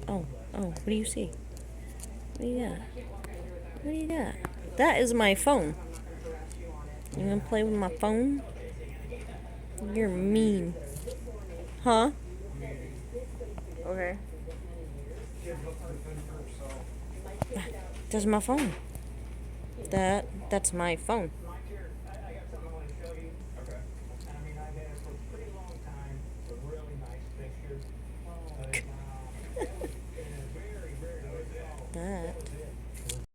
Oh, what do you see? What do you got? What do you got? That is my phone. You gonna play with my phone? You're mean. Huh? Okay. That's my phone. That's my phone.